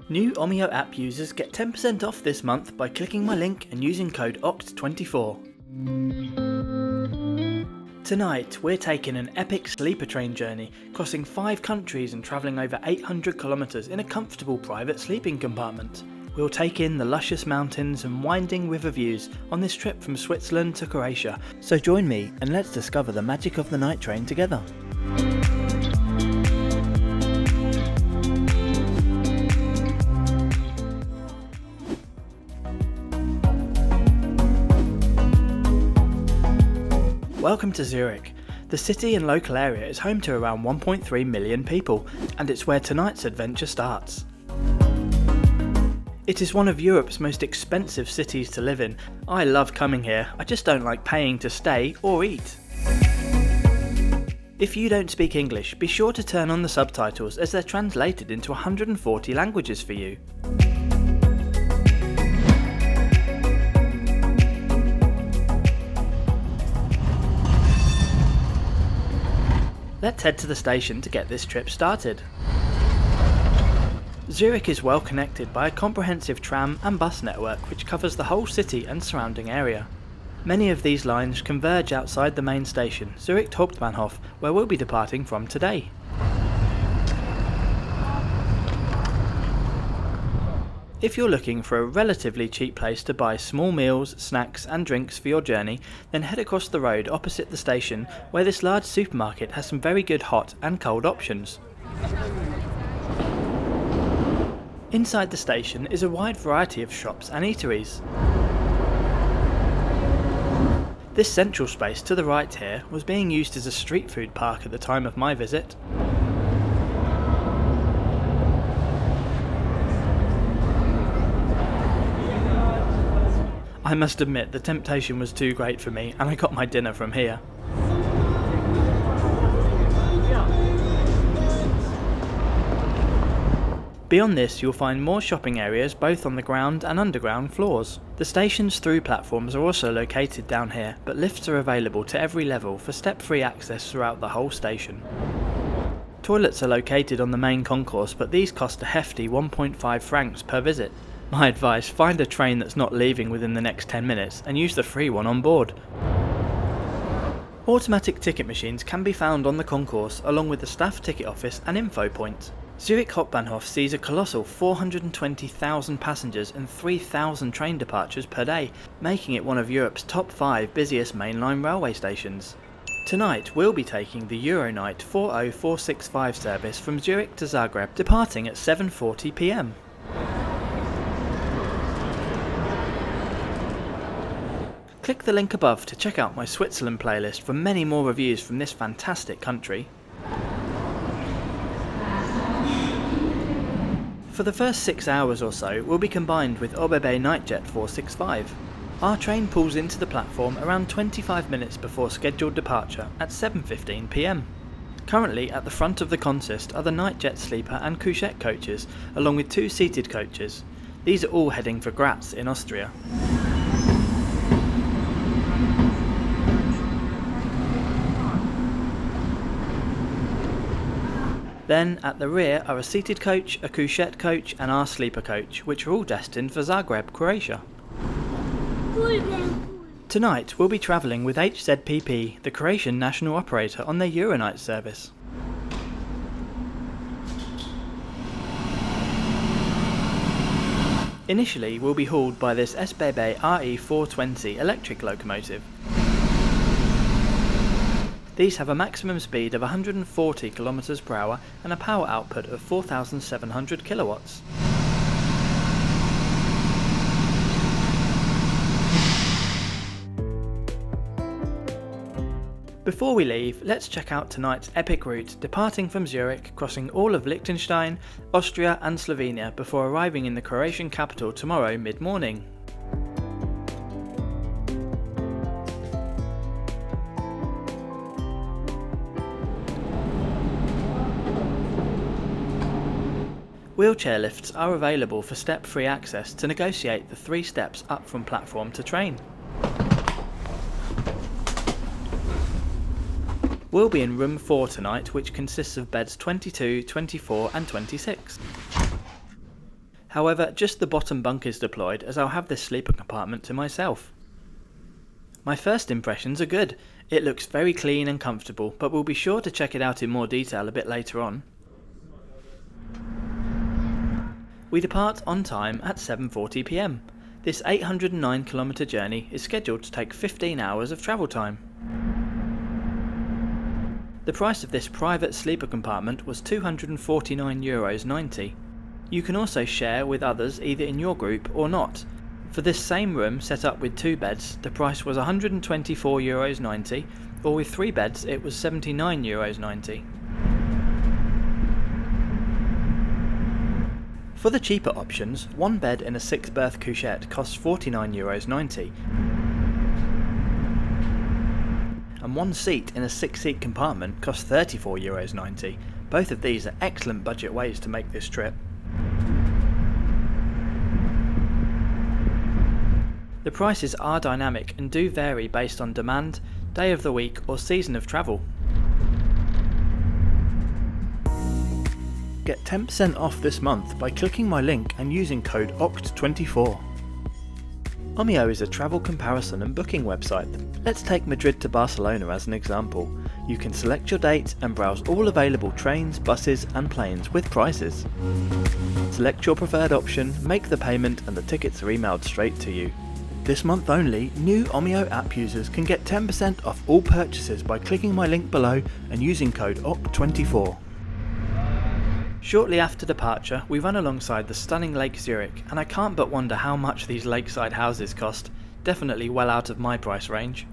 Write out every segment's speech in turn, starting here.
New Omio app users get 10% off this month by clicking my link and using code OCT24. Tonight, we're taking an epic sleeper train journey, crossing 5 countries and travelling over 800 kilometres in a comfortable private sleeping compartment. We'll take in the luscious mountains and winding river views on this trip from Switzerland to Croatia, so join me and let's discover the magic of the night train together. Welcome to Zurich. The city and local area is home to around 1.3 million people, and it's where tonight's adventure starts. It is one of Europe's most expensive cities to live in. I love coming here, I just don't like paying to stay or eat. If you don't speak English, be sure to turn on the subtitles as they're translated into 140 languages for you. Let's head to the station to get this trip started. Zurich is well connected by a comprehensive tram and bus network which covers the whole city and surrounding area. Many of these lines converge outside the main station, Zurich Hauptbahnhof, where we'll be departing from today. If you're looking for a relatively cheap place to buy small meals, snacks and drinks for your journey, then head across the road opposite the station where this large supermarket has some very good hot and cold options. Inside the station is a wide variety of shops and eateries. This central space to the right here was being used as a street food park at the time of my visit. I must admit the temptation was too great for me and I got my dinner from here. Beyond this you'll find more shopping areas both on the ground and underground floors. The station's through platforms are also located down here, but lifts are available to every level for step-free access throughout the whole station. Toilets are located on the main concourse, but these cost a hefty 1.5 francs per visit. My advice, find a train that's not leaving within the next 10 minutes and use the free one on board. Automatic ticket machines can be found on the concourse along with the staff ticket office and info point. Zurich Hauptbahnhof sees a colossal 420,000 passengers and 3,000 train departures per day, making it one of Europe's top 5 busiest mainline railway stations. Tonight we'll be taking the Euronight 40465 service from Zurich to Zagreb, departing at 7:40 p.m. Click the link above to check out my Switzerland playlist for many more reviews from this fantastic country. For the first 6 hours or so will be combined with ÖBB Nightjet 465. Our train pulls into the platform around 25 minutes before scheduled departure at 7:15 p.m. Currently at the front of the consist are the Nightjet sleeper and couchette coaches, along with 2 seated coaches. These are all heading for Graz in Austria. Then at the rear are a seated coach, a couchette coach and our sleeper coach, which are all destined for Zagreb, Croatia. Tonight we'll be travelling with HZPP, the Croatian national operator, on their Euronight service. Initially we'll be hauled by this SBB RE420 electric locomotive. These have a maximum speed of 140 km per hour and a power output of 4,700 kilowatts. Before we leave, let's check out tonight's epic route, departing from Zurich, crossing all of Liechtenstein, Austria and Slovenia before arriving in the Croatian capital tomorrow mid-morning. Wheelchair lifts are available for step-free access to negotiate the 3 steps up from platform to train. We'll be in room 4 tonight, which consists of beds 22, 24 and 26. However, just the bottom bunk is deployed, as I'll have this sleeper compartment to myself. My first impressions are good. It looks very clean and comfortable, but we'll be sure to check it out in more detail a bit later on. We depart on time at 7:40 PM. This 809km journey is scheduled to take 15 hours of travel time. The price of this private sleeper compartment was €249.90. You can also share with others either in your group or not. For this same room set up with 2 beds, the price was €124.90, or with 3 beds it was €79.90. For the cheaper options, 1 bed in a 6-berth couchette costs €49.90, and 1 seat in a 6-seat compartment costs €34.90. Both of these are excellent budget ways to make this trip. The prices are dynamic and do vary based on demand, day of the week or season of travel. Get 10% off this month by clicking my link and using code OCT24. Omio is a travel comparison and booking website. Let's take Madrid to Barcelona as an example. You can select your date and browse all available trains, buses and planes with prices. Select your preferred option, make the payment and the tickets are emailed straight to you. This month only, new Omio app users can get 10% off all purchases by clicking my link below and using code OCT24. Shortly after departure, we run alongside the stunning Lake Zurich, and I can't but wonder how much these lakeside houses cost. Definitely well out of my price range.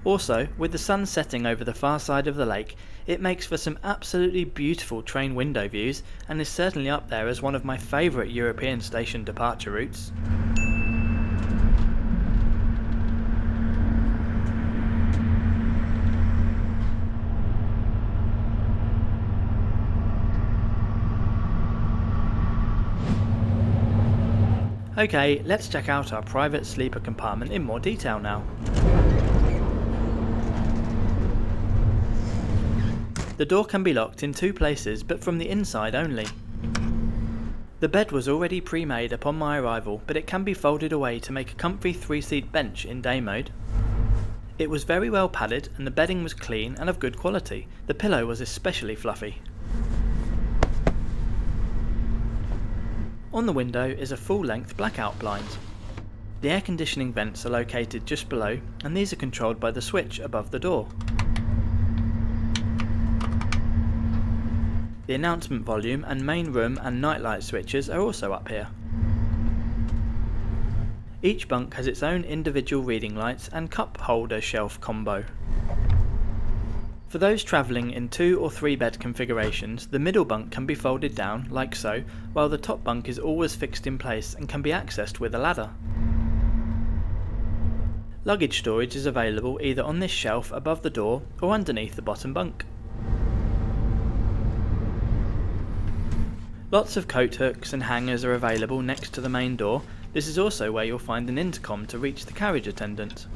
Also, with the sun setting over the far side of the lake, it makes for some absolutely beautiful train window views and is certainly up there as one of my favourite European station departure routes. Okay, let's check out our private sleeper compartment in more detail now. The door can be locked in 2 places, but from the inside only. The bed was already pre-made upon my arrival, but it can be folded away to make a comfy 3-seat bench in day mode. It was very well padded and the bedding was clean and of good quality. The pillow was especially fluffy. On the window is a full-length blackout blind. The air conditioning vents are located just below, and these are controlled by the switch above the door. The announcement volume and main room and nightlight switches are also up here. Each bunk has its own individual reading lights and cup holder shelf combo. For those travelling in 2 or 3 bed configurations, the middle bunk can be folded down, like so, while the top bunk is always fixed in place and can be accessed with a ladder. Luggage storage is available either on this shelf above the door or underneath the bottom bunk. Lots of coat hooks and hangers are available next to the main door. This is also where you'll find an intercom to reach the carriage attendant.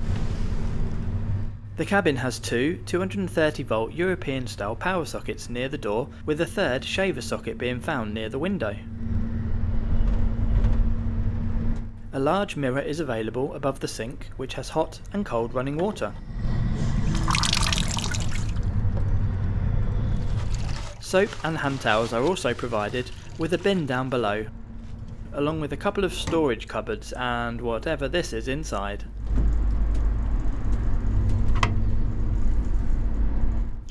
The cabin has 2 230-volt European-style power sockets near the door, with a third shaver socket being found near the window. A large mirror is available above the sink, which has hot and cold running water. Soap and hand towels are also provided, with a bin down below, along with a couple of storage cupboards and whatever this is inside.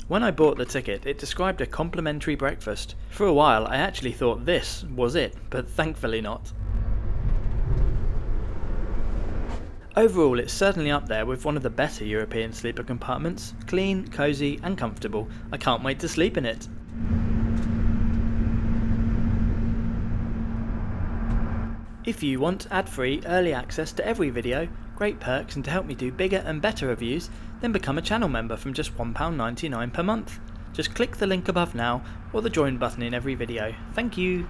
When I bought the ticket, it described a complimentary breakfast. For a while I actually thought this was it, but thankfully not. Overall, it's certainly up there with one of the better European sleeper compartments. Clean, cosy and comfortable. I can't wait to sleep in it. If you want ad-free early access to every video, great perks and to help me do bigger and better reviews, then become a channel member from just £1.99 per month. Just click the link above now, or the join button in every video. Thank you!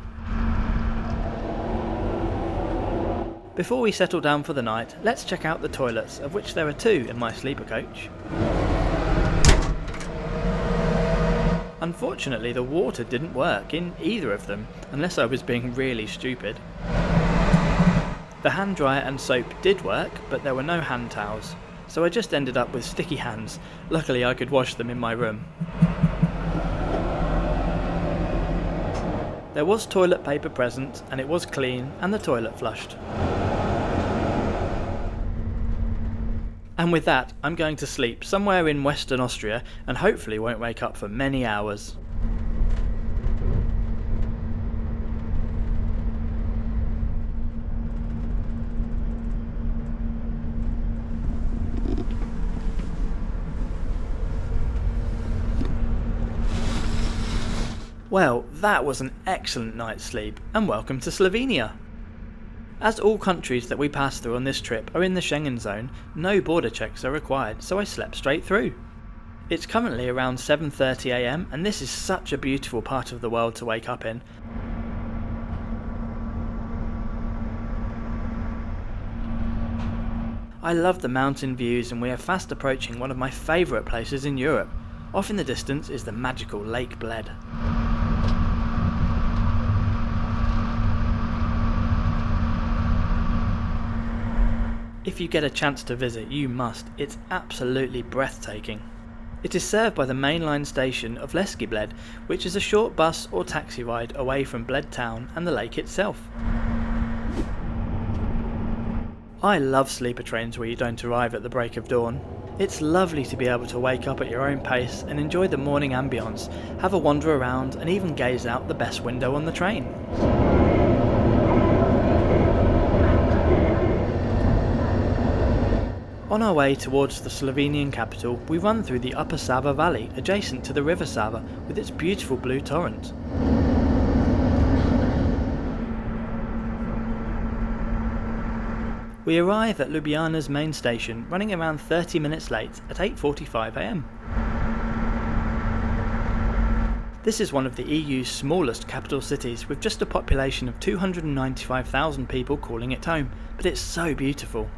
Before we settle down for the night, let's check out the toilets, of which there are 2 in my sleeper coach. Unfortunately, the water didn't work in either of them, unless I was being really stupid. The hand dryer and soap did work, but there were no hand towels, so I just ended up with sticky hands. Luckily I could wash them in my room. There was toilet paper present, and it was clean, and the toilet flushed. And with that, I'm going to sleep somewhere in Western Austria and hopefully won't wake up for many hours. Well, that was an excellent night's sleep, and welcome to Slovenia! As all countries that we pass through on this trip are in the Schengen zone, no border checks are required, so I slept straight through. It's currently around 7:30 AM, and this is such a beautiful part of the world to wake up in. I love the mountain views, and we are fast approaching one of my favourite places in Europe. Off in the distance is the magical Lake Bled. If you get a chance to visit, you must. It's absolutely breathtaking. It is served by the mainline station of Lesky Bled, which is a short bus or taxi ride away from Bled town and the lake itself. I love sleeper trains where you don't arrive at the break of dawn. It's lovely to be able to wake up at your own pace and enjoy the morning ambience, have a wander around and even gaze out the best window on the train. On our way towards the Slovenian capital, we run through the Upper Sava Valley adjacent to the River Sava with its beautiful blue torrent. We arrive at Ljubljana's main station running around 30 minutes late at 8:45 AM. This is one of the EU's smallest capital cities with just a population of 295,000 people calling it home, but it's so beautiful.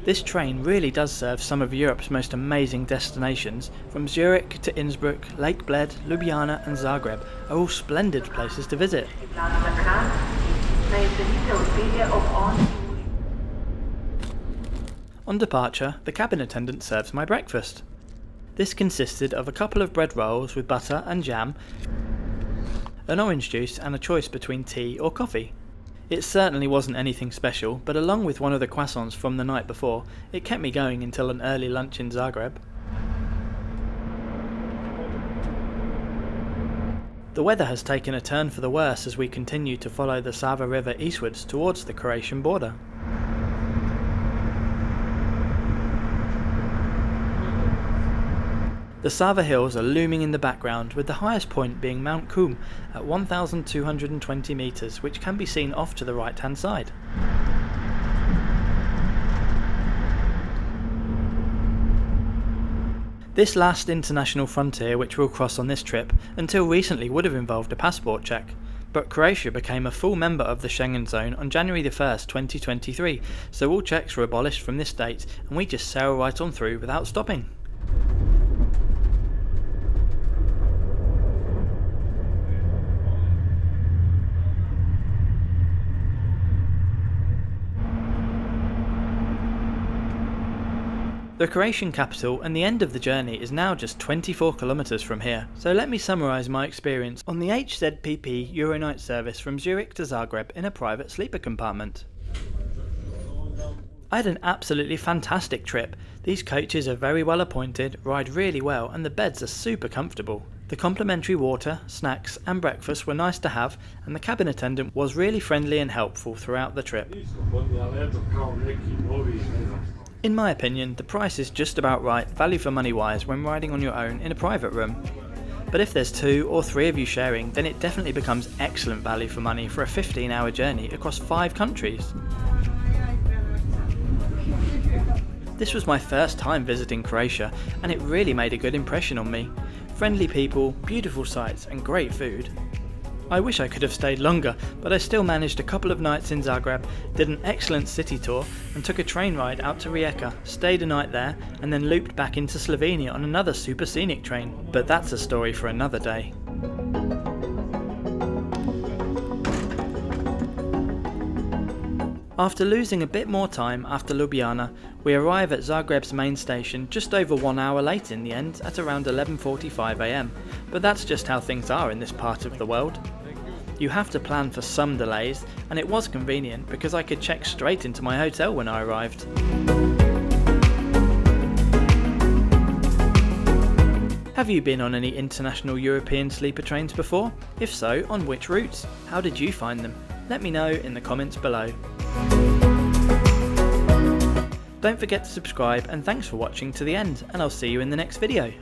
This train really does serve some of Europe's most amazing destinations. From Zurich to Innsbruck, Lake Bled, Ljubljana and Zagreb are all splendid places to visit. On departure, the cabin attendant serves my breakfast. This consisted of a couple of bread rolls with butter and jam, an orange juice and a choice between tea or coffee. It certainly wasn't anything special, but along with one of the croissants from the night before, it kept me going until an early lunch in Zagreb. The weather has taken a turn for the worse as we continue to follow the Sava River eastwards towards the Croatian border. The Sava Hills are looming in the background, with the highest point being Mount Kulm at 1,220 metres, which can be seen off to the right hand side. This last international frontier which we'll cross on this trip until recently would have involved a passport check, but Croatia became a full member of the Schengen zone on January 1st, 2023, so all checks were abolished from this date and we just sail right on through without stopping. The Croatian capital and the end of the journey is now just 24 kilometres from here, so let me summarise my experience on the HZPP Euronight service from Zurich to Zagreb in a private sleeper compartment. I had an absolutely fantastic trip. These coaches are very well appointed, ride really well and the beds are super comfortable. The complimentary water, snacks and breakfast were nice to have, and the cabin attendant was really friendly and helpful throughout the trip. In my opinion, the price is just about right, value for money wise, when riding on your own in a private room. But if there's 2 or 3 of you sharing, then it definitely becomes excellent value for money for a 15-hour journey across 5 countries. This was my first time visiting Croatia, and it really made a good impression on me. Friendly people, beautiful sights and great food. I wish I could have stayed longer, but I still managed a couple of nights in Zagreb, did an excellent city tour, and took a train ride out to Rijeka, stayed a night there, and then looped back into Slovenia on another super scenic train. But that's a story for another day. After losing a bit more time after Ljubljana, we arrive at Zagreb's main station just over 1 hour late in the end at around 11:45 am, but that's just how things are in this part of the world. You have to plan for some delays, and it was convenient because I could check straight into my hotel when I arrived. Have you been on any international European sleeper trains before? If so, on which routes? How did you find them? Let me know in the comments below. Don't forget to subscribe, and thanks for watching to the end, and I'll see you in the next video.